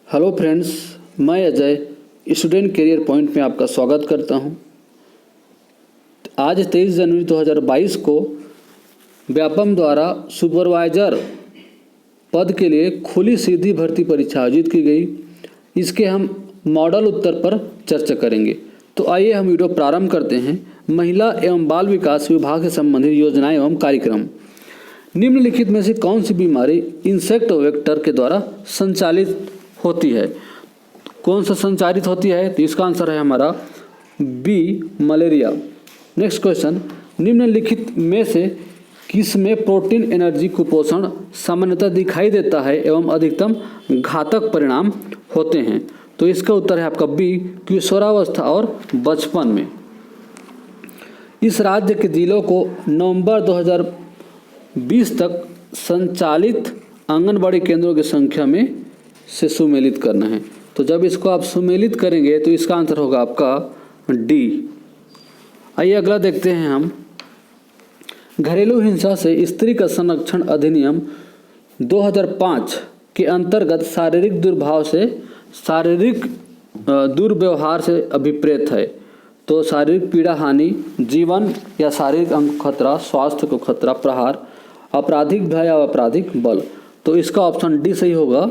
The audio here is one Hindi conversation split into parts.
हेलो फ्रेंड्स, मैं अजय स्टूडेंट करियर पॉइंट में आपका स्वागत करता हूं। आज 23 जनवरी 2022 को व्यापम द्वारा सुपरवाइजर पद के लिए खुली सीधी भर्ती परीक्षा आयोजित की गई। इसके हम मॉडल उत्तर पर चर्चा करेंगे। तो आइए हम वीडियो प्रारंभ करते हैं। महिला एवं बाल विकास विभाग से संबंधित योजनाएं एवं कार्यक्रम। निम्नलिखित में से कौन सी बीमारी इंसेक्ट वेक्टर के द्वारा संचालित होती है? कौन सा संचारित होती है? तो इसका आंसर है हमारा बी, मलेरिया। नेक्स्ट क्वेश्चन, निम्नलिखित में से किस में प्रोटीन एनर्जी कुपोषण सामान्यतः दिखाई देता है एवं अधिकतम घातक परिणाम होते हैं? तो इसका उत्तर है आपका बी, किशोरावस्था और बचपन में। इस राज्य के जिलों को नवंबर 2020 तक संचालित आंगनबाड़ी केंद्रों की संख्या में से सुमेलित करना है। तो जब इसको आप सुमेलित करेंगे तो इसका आंसर होगा आपका डी। आइए अगला देखते हैं हम। घरेलू हिंसा से स्त्री का संरक्षण अधिनियम 2005 के अंतर्गत शारीरिक दुर्व्यवहार से अभिप्रेत है। तो शारीरिक पीड़ा, हानि, जीवन या शारीरिक अंग को खतरा, स्वास्थ्य को खतरा, प्रहार, आपराधिक भय या आपराधिक बल। तो इसका ऑप्शन डी सही होगा,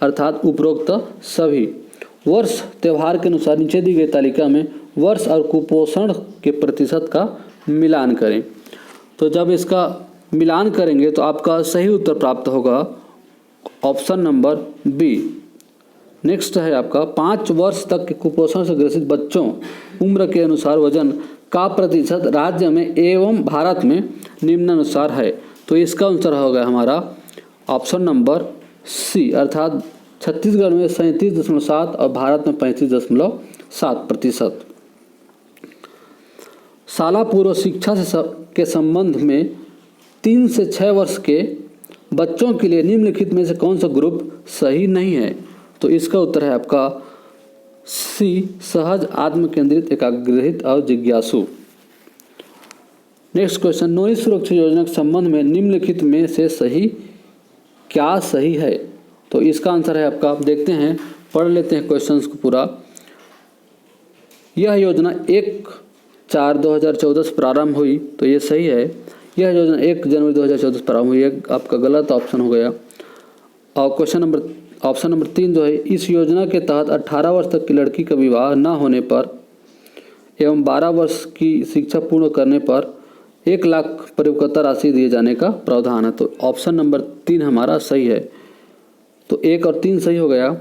अर्थात उपरोक्त सभी। वर्ष त्यौहार के अनुसार नीचे दी गई तालिका में वर्ष और कुपोषण के प्रतिशत का मिलान करें। तो जब इसका मिलान करेंगे तो आपका सही उत्तर प्राप्त होगा ऑप्शन नंबर बी। नेक्स्ट है आपका 5 वर्ष तक के कुपोषण से ग्रसित बच्चों उम्र के अनुसार वजन का प्रतिशत राज्य में एवं भारत में निम्नानुसार है। तो इसका आंसर होगा हमारा ऑप्शन नंबर सी, अर्थात छत्तीसगढ़ में 37.7 और भारत में 35.7%। शाला पूर्व शिक्षा के संबंध में 3 से 6 वर्ष के बच्चों के लिए निम्नलिखित में से कौन सा ग्रुप सही नहीं है? तो इसका उत्तर है आपका सी, सहज, आत्मकेंद्रित, एकाग्रहित और जिज्ञासु। नेक्स्ट क्वेश्चन, नारी सुरक्षा योजना के संबंध में निम्नलिखित में से क्या सही है? तो इसका आंसर है आपका, आप देखते हैं, पढ़ लेते हैं क्वेश्चंस को पूरा। यह योजना 1/4/2014 से प्रारंभ हुई, तो ये सही है। यह योजना 1 जनवरी 2014 से प्रारंभ हुई, आपका गलत ऑप्शन हो गया। और ऑप्शन नंबर 3 जो है, इस योजना के तहत 18 वर्ष तक की लड़की का विवाह न होने पर एवं 12 वर्ष की शिक्षा पूर्ण करने पर 1 लाख परिपक्वता राशि दिए जाने का प्रावधान है। तो ऑप्शन नंबर 3 हमारा सही है। तो 1 और 3 सही हो गया।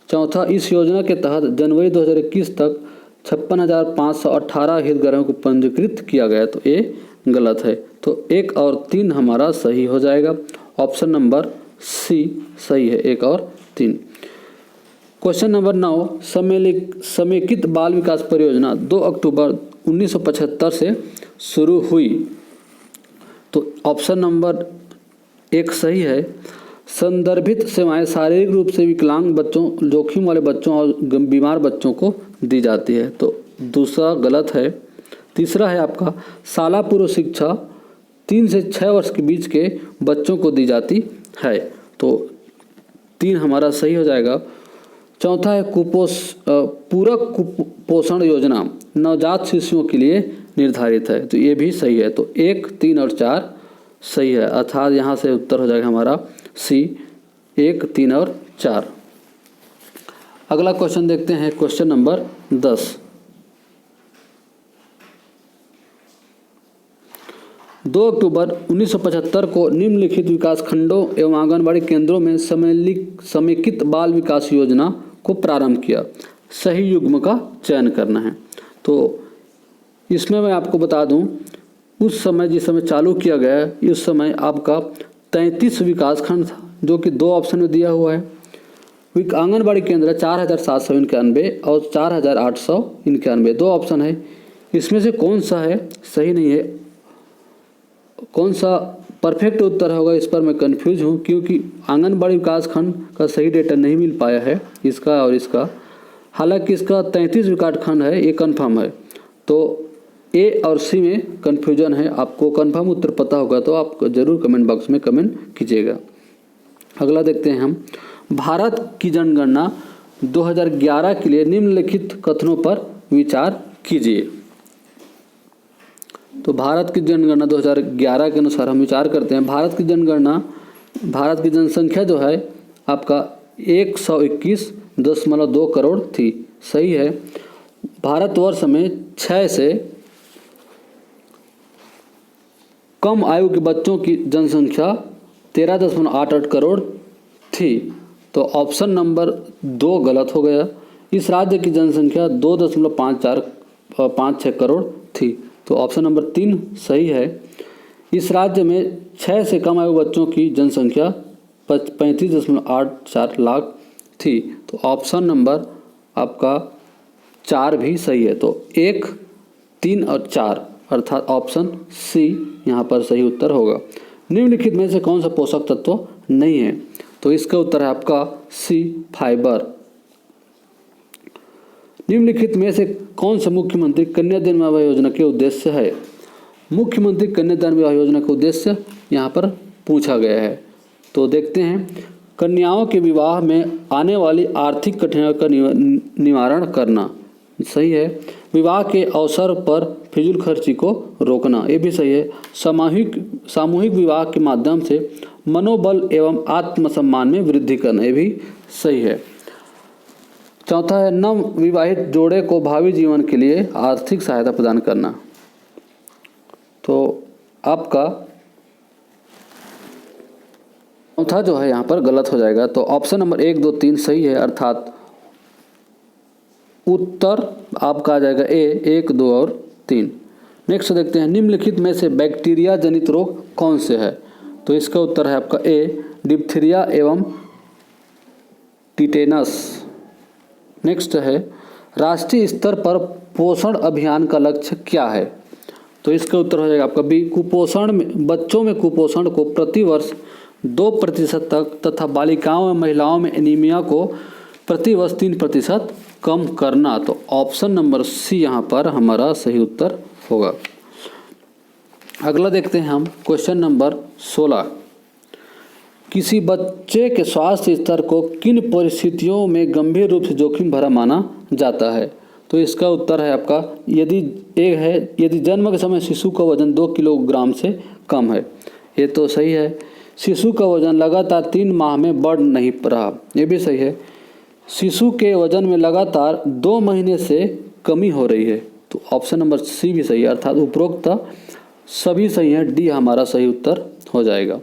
चौथा, इस योजना के तहत जनवरी 2021 तक 56,518 हितग्राहियों को पंजीकृत किया गया। तो ये गलत है। तो 1 और 3 हमारा सही हो जाएगा। ऑप्शन नंबर सी सही है, 1 और 3। क्वेश्चन नंबर 9, समेकित बाल विकास परियोजना 2 अक्टूबर 1975 से शुरू हुई। तो ऑप्शन नंबर 1 सही है। संदर्भित सेवाएं शारीरिक रूप से विकलांग बच्चों, जोखिम वाले बच्चों और बीमार बच्चों को दी जाती है। तो दूसरा गलत है। तीसरा है आपका शाला पूर्व शिक्षा 3 से 6 वर्ष के बीच के बच्चों को दी जाती है। तो 3 हमारा सही हो जाएगा। चौथा है पूरक कुपोषण योजना नवजात शिशुओं के लिए निर्धारित है। तो ये भी सही है। तो 1, 3 और 4 सही है, अर्थात यहाँ से उत्तर हो जाएगा हमारा सी, 1, 3 और 4। अगला क्वेश्चन देखते हैं, क्वेश्चन नंबर 10। 2 अक्टूबर 1975 को निम्नलिखित विकास खंडों एवं आंगनबाड़ी केंद्रों में समेकित बाल विकास योजना को प्रारंभ किया। सही युग्म का चयन करना है। तो इसमें मैं आपको बता दूं, उस समय जिस समय चालू किया गया है, उस समय आपका 33 विकास खंड था, जो कि 2 ऑप्शन में दिया हुआ है। आंगनबाड़ी केंद्र 4,791 और 4,891, 2 ऑप्शन है। इसमें से कौन सा है सही नहीं है, कौन सा परफेक्ट उत्तर होगा, इस पर मैं कंफ्यूज हूँ, क्योंकि आंगनबाड़ी विकास खंड का सही डेटा नहीं मिल पाया है, इसका और इसका। हालांकि इसका 33 विकास खंड है, ये कन्फर्म है। तो ए और सी में कन्फ्यूजन है। आपको कन्फर्म उत्तर पता होगा तो आप जरूर कमेंट बॉक्स में कमेंट कीजिएगा। अगला देखते हैं हम, भारत की जनगणना 2011 के लिए निम्नलिखित कथनों पर विचार कीजिए। तो भारत की जनगणना 2011 के अनुसार हम विचार करते हैं। भारत की जनसंख्या जो है आपका 121.2 करोड़ थी, सही है। भारतवर्ष में 6 से कम आयु के बच्चों की जनसंख्या 13.88 करोड़ थी, तो ऑप्शन नंबर 2 गलत हो गया। इस राज्य की जनसंख्या 2.56 करोड़ थी, तो ऑप्शन नंबर 3 सही है। इस राज्य में 6 से कम आयु बच्चों की जनसंख्या 35.84 लाख थी, तो ऑप्शन नंबर आपका 4 भी सही है। तो 1, 3 और 4 अर्थात ऑप्शन सी यहाँ पर सही उत्तर होगा। निम्नलिखित में से कौन सा पोषक तत्व नहीं है? तो इसका उत्तर है आपका सी, फाइबर। निम्नलिखित में से कौन सा मुख्यमंत्री कन्यादान विवाह योजना के उद्देश्य है? मुख्यमंत्री कन्यादान विवाह योजना का उद्देश्य यहाँ पर पूछा गया है, तो देखते हैं। कन्याओं के विवाह में आने वाली आर्थिक कठिनाइयों का निवारण करना, सही है। विवाह के अवसर पर फिजूल खर्ची को रोकना, ये भी सही है। सामूहिक विवाह के माध्यम से मनोबल एवं आत्मसम्मान में वृद्धि करना, ये भी सही है। चौथा है नव विवाहित जोड़े को भावी जीवन के लिए आर्थिक सहायता प्रदान करना, तो आपका चौथा जो है यहाँ पर गलत हो जाएगा। तो ऑप्शन नंबर 1, 2, 3 सही है, अर्थात उत्तर आपका आ जाएगा ए, 1, 2 और 3। नेक्स्ट देखते हैं, निम्नलिखित में से बैक्टीरिया जनित रोग कौन से है? तो इसका उत्तर है आपका ए, डिप्थीरिया एवं टिटेनस। नेक्स्ट है, राष्ट्रीय स्तर पर पोषण अभियान का लक्ष्य क्या है? तो इसका उत्तर हो जाएगा आपका बी, कुपोषण में बच्चों में कुपोषण को प्रतिवर्ष 2% तक तथा बालिकाओं और महिलाओं में एनीमिया को प्रतिवर्ष 3% कम करना, तो ऑप्शन नंबर सी यहाँ पर हमारा सही उत्तर होगा। अगला देखते हैं हम क्वेश्चन नंबर 16। किसी बच्चे के स्वास्थ्य स्तर को किन परिस्थितियों में गंभीर रूप से जोखिम भरा माना जाता है? तो इसका उत्तर है आपका यदि जन्म के समय शिशु का वजन 2 किलोग्राम से कम है, ये तो सही है। शिशु का वजन लगातार 3 माह में बढ़ नहीं रहा, ये भी सही है। शिशु के वजन में लगातार 2 महीने से कमी हो रही है, तो ऑप्शन नंबर सी भी सही है, अर्थात उपरोक्त सभी सही हैं, डी हमारा सही उत्तर हो जाएगा।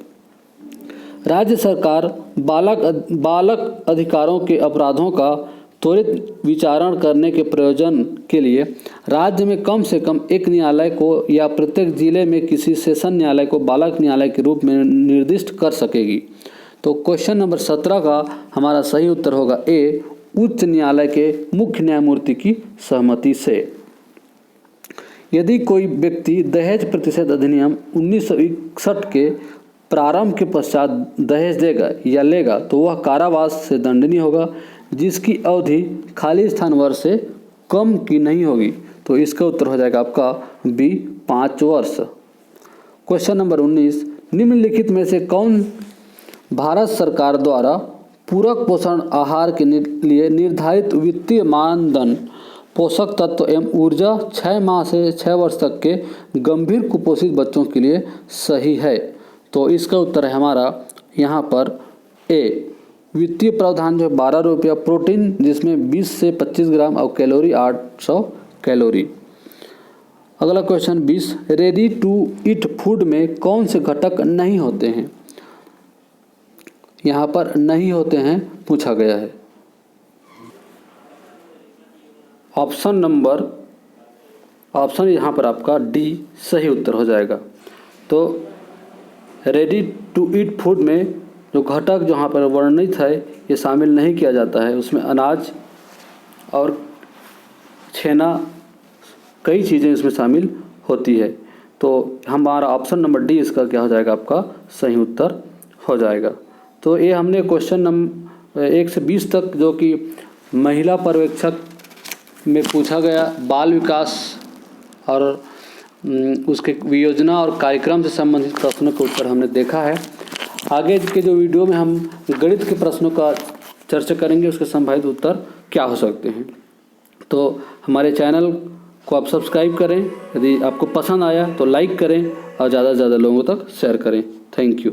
राज्य सरकार बालक अधिकारों के अपराधों का त्वरित विचारण करने के प्रयोजन के लिए राज्य में कम से कम एक न्यायालय को या प्रत्येक जिले में किसी सेशन न्यायालय को बालक न्यायालय के रूप में निर्दिष्ट कर सकेगी। तो क्वेश्चन नंबर 17 का हमारा सही उत्तर होगा ए, उच्च न्यायालय के मुख्य न्यायमूर्ति की सहमति से। यदि कोई व्यक्ति दहेज प्रतिषेध अधिनियम 1961 के प्रारंभ के पश्चात दहेज देगा या लेगा तो वह कारावास से दंडनीय होगा, जिसकी अवधि खाली स्थान वर्ष से कम की नहीं होगी। तो इसका उत्तर हो जाएगा आपका बी, 5 वर्ष। क्वेश्चन नंबर 19, निम्नलिखित में से कौन भारत सरकार द्वारा पूरक पोषण आहार के लिए निर्धारित वित्तीय मानदंड पोषक तत्व एवं ऊर्जा 6 माह से 6 वर्ष तक के गंभीर कुपोषित बच्चों के लिए सही है? तो इसका उत्तर है हमारा यहाँ पर ए, वित्तीय प्रावधान जो 12 रुपया, प्रोटीन जिसमें 20 से 25 ग्राम और कैलोरी 800 कैलोरी। अगला question 20, ready to eat food में कौन से घटक नहीं होते हैं? यहाँ पर नहीं होते हैं पूछा गया है। ऑप्शन यहाँ पर आपका डी सही उत्तर हो जाएगा। तो रेडी टू ईट फूड में जो घटक जहाँ पर वर्णित है ये शामिल नहीं किया जाता है, उसमें अनाज और छेना कई चीज़ें इसमें शामिल होती है। तो हमारा ऑप्शन नंबर डी इसका क्या हो जाएगा, आपका सही उत्तर हो जाएगा। तो ये हमने क्वेश्चन नंबर 1 से 20 तक जो कि महिला पर्यवेक्षक में पूछा गया बाल विकास और उसके योजना और कार्यक्रम से संबंधित प्रश्नों के उत्तर हमने देखा है। आगे के जो वीडियो में हम गणित के प्रश्नों का चर्चा करेंगे, उसके संभावित उत्तर क्या हो सकते हैं। तो हमारे चैनल को आप सब्सक्राइब करें, यदि आपको पसंद आया तो लाइक करें और ज़्यादा से ज़्यादा लोगों तक शेयर करें। Thank you.